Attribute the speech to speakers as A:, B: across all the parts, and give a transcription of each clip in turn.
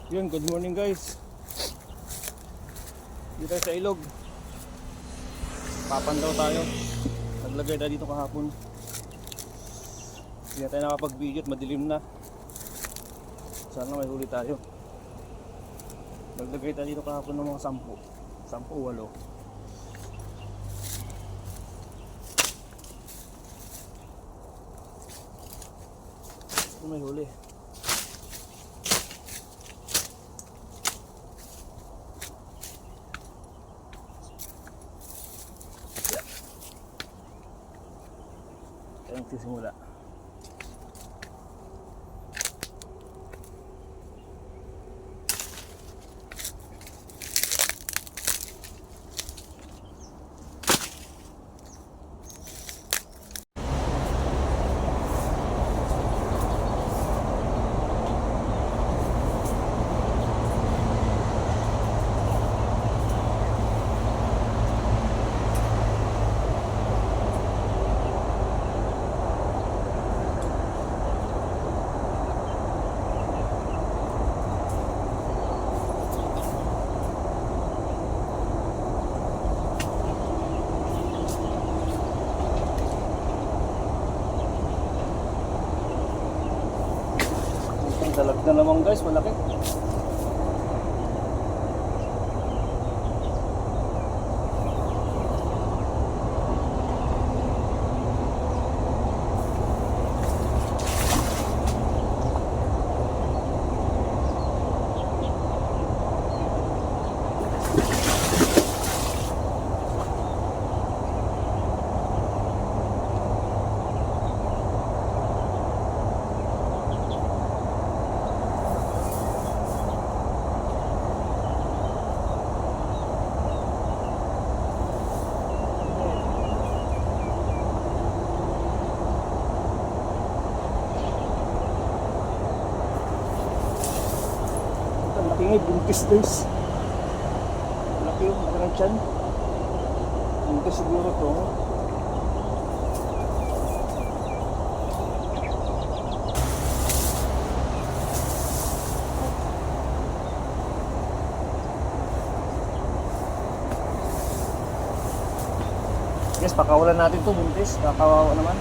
A: Yun, good morning guys. Dito tayo sa ilog. Papandaw tayo. Naglagay tayo dito kahapon. Hindi na tayo nakapag-video at madilim na. Sana may huli tayo. Naglagay tayo dito kahapon ng mga 10 o 8. Sana may huli. Tayo magsisimula. Dalag na naman guys, malaki. Tingin, buntis guys. Laki yung makarang tiyan. Buntis siguro to. Guys, pakawalan natin to, buntis. Kakawawa naman.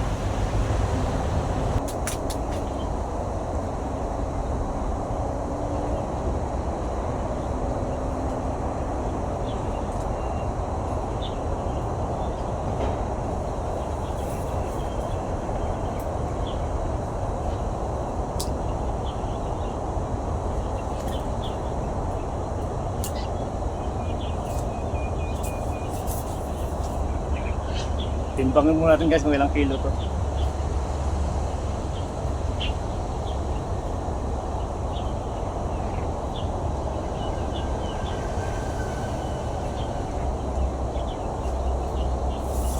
A: Timbangin muna natin guys kung ilang kilo to.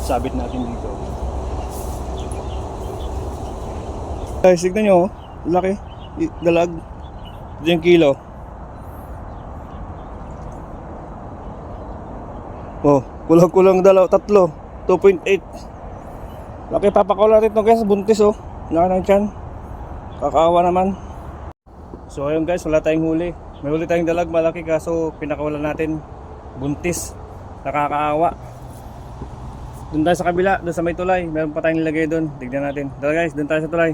A: Sabit natin dito. Guys, tignan nyo, laki, dalag. Ito yung kilo. Oh, kulang-kulang tatlo. 2.8. Laki, papakaw natin ito guys, buntis oh. Laki ng tiyan. Kakaawa naman. So ayun guys, wala tayong huli. May huli tayong dalag malaki kaso pinakawalan natin. Buntis. Nakakaawa. Doon tayo sa kabila, doon sa may tulay. Meron pa tayong nilagay doon. Tignan natin. Tara guys, doon tayo sa tulay.